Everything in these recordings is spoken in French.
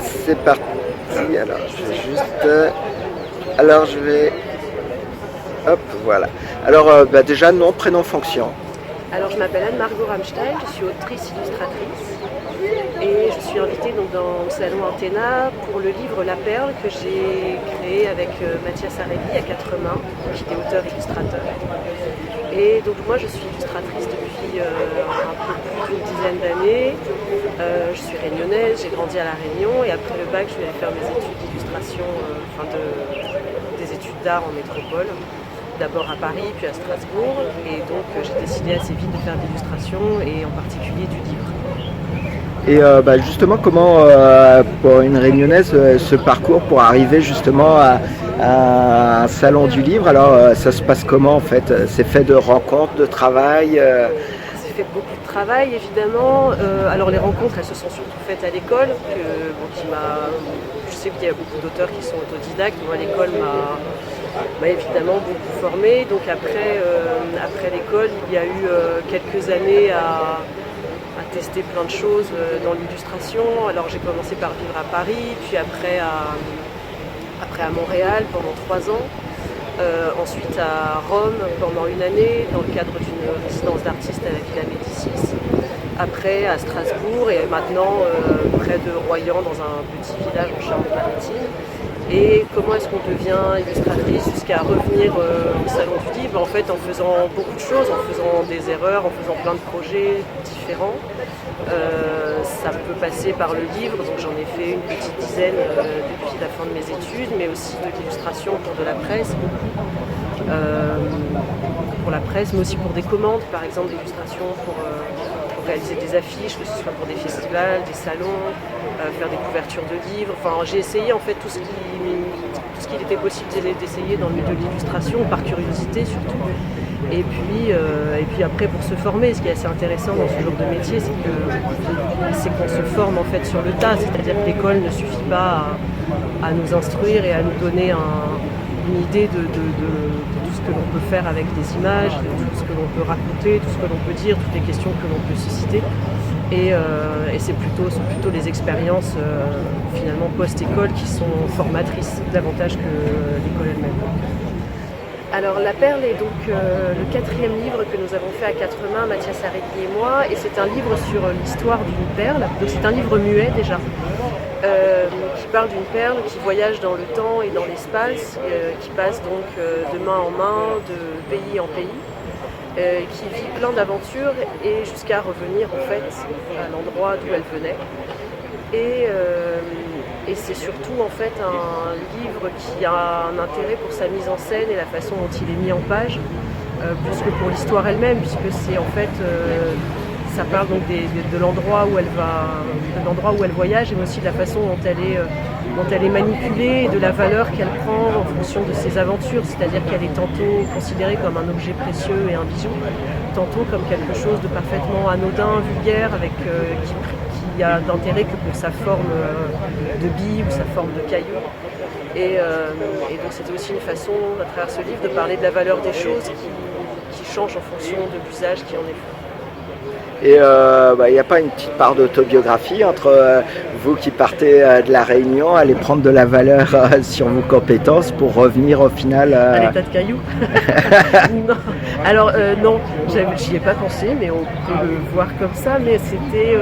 c'est parti. Alors, je vais juste. Alors, je vais. Hop, voilà. Alors, déjà, nom, prénom, fonction. Alors je m'appelle Anne-Margot Ramstein, je suis autrice illustratrice et je suis invitée donc, dans le salon Antenna pour le livre La Perle que j'ai créé avec Mathias Arelli à quatre mains, qui est auteur-illustrateur. Et donc moi je suis illustratrice depuis un peu plus d'une dizaine d'années. Je suis réunionnaise, j'ai grandi à La Réunion et après le bac je vais aller faire mes études d'illustration, des études d'art en métropole. D'abord à Paris, puis à Strasbourg, et donc j'ai décidé assez vite de faire de l'illustration, et en particulier du livre. Et justement, comment pour une réunionnaise ce parcours pour arriver justement à un salon du livre, alors ça se passe comment en fait? C'est fait de rencontres, de travail C'est fait beaucoup de travail évidemment. Alors les rencontres elles se sont surtout faites à l'école. Je sais qu'il y a beaucoup d'auteurs qui sont autodidactes. Moi l'école m'a évidemment beaucoup formée. Donc après l'école il y a eu quelques années à tester plein de choses dans l'illustration. Alors j'ai commencé par vivre à Paris, puis après à Montréal pendant 3 ans. Ensuite à Rome pendant une année dans le cadre d'une résidence d'artiste à la Villa Médicis. Après à Strasbourg et maintenant près de Royan dans un petit village en Charente-Maritime. Et comment est-ce qu'on devient illustratrice jusqu'à revenir au salon du livre? En fait en faisant beaucoup de choses, en faisant des erreurs, en faisant plein de projets différents. Ça peut passer par le livre, donc j'en ai fait une petite dizaine depuis la fin de mes études, mais aussi de l'illustration pour de la presse, pour la presse, mais aussi pour des commandes, par exemple l'illustration pour réaliser des affiches, que ce soit pour des festivals, des salons, faire des couvertures de livres. Enfin, j'ai essayé en fait tout ce qu'il était possible d'essayer dans le milieu de l'illustration, par curiosité surtout. Et puis après pour se former, ce qui est assez intéressant dans ce genre de métier, c'est qu'on se forme en fait sur le tas, c'est-à-dire que l'école ne suffit pas à nous instruire et à nous donner une idée de tout ce que l'on peut faire avec des images, de tout ce que l'on peut raconter, tout ce que l'on peut dire, toutes les questions que l'on peut susciter. Et c'est plutôt les expériences finalement post-école qui sont formatrices davantage que l'école elle-même. Alors La Perle est donc le 4e livre que nous avons fait à quatre mains, Mathias Arelli et moi, et c'est un livre sur l'histoire d'une perle. Donc c'est un livre muet déjà, qui parle d'une perle qui voyage dans le temps et dans l'espace, qui passe donc de main en main, de pays en pays, qui vit plein d'aventures et jusqu'à revenir en fait à l'endroit d'où elle venait. Et c'est surtout en fait un livre qui a un intérêt pour sa mise en scène et la façon dont il est mis en page, plus que pour l'histoire elle-même, puisque c'est en fait ça parle donc de l'endroit où elle va, de l'endroit où elle voyage, mais aussi de la façon dont elle est manipulée et de la valeur qu'elle prend en fonction de ses aventures, c'est-à-dire qu'elle est tantôt considérée comme un objet précieux et un bijou, tantôt comme quelque chose de parfaitement anodin, vulgaire, qui a d'intérêt que pour sa forme de bille ou sa forme de caillou. Et donc c'était aussi une façon, à travers ce livre, de parler de la valeur des choses qui change en fonction de l'usage qui en est fait. Et il n'y a pas une petite part d'autobiographie entre vous qui partez de la Réunion, aller prendre de la valeur sur vos compétences pour revenir au final à l'état de caillou? Non. Alors non, j'y ai pas pensé, mais on peut le voir comme ça. Mais c'était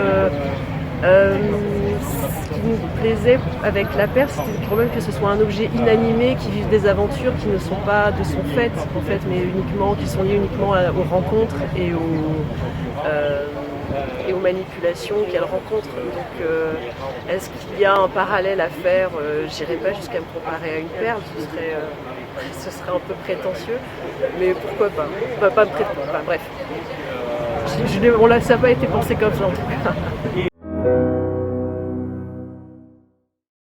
ce qui nous plaisait avec La Perle, c'était quand même que ce soit un objet inanimé qui vive des aventures qui ne sont pas de son fait, en fait, mais qui sont liées uniquement aux rencontres et aux manipulations qu'elle rencontre. Donc est-ce qu'il y a un parallèle à faire? J'irai pas jusqu'à me comparer à une perle, ce serait un peu prétentieux, mais pourquoi pas? Pas bref. Ça n'a pas été pensé comme ça en tout cas.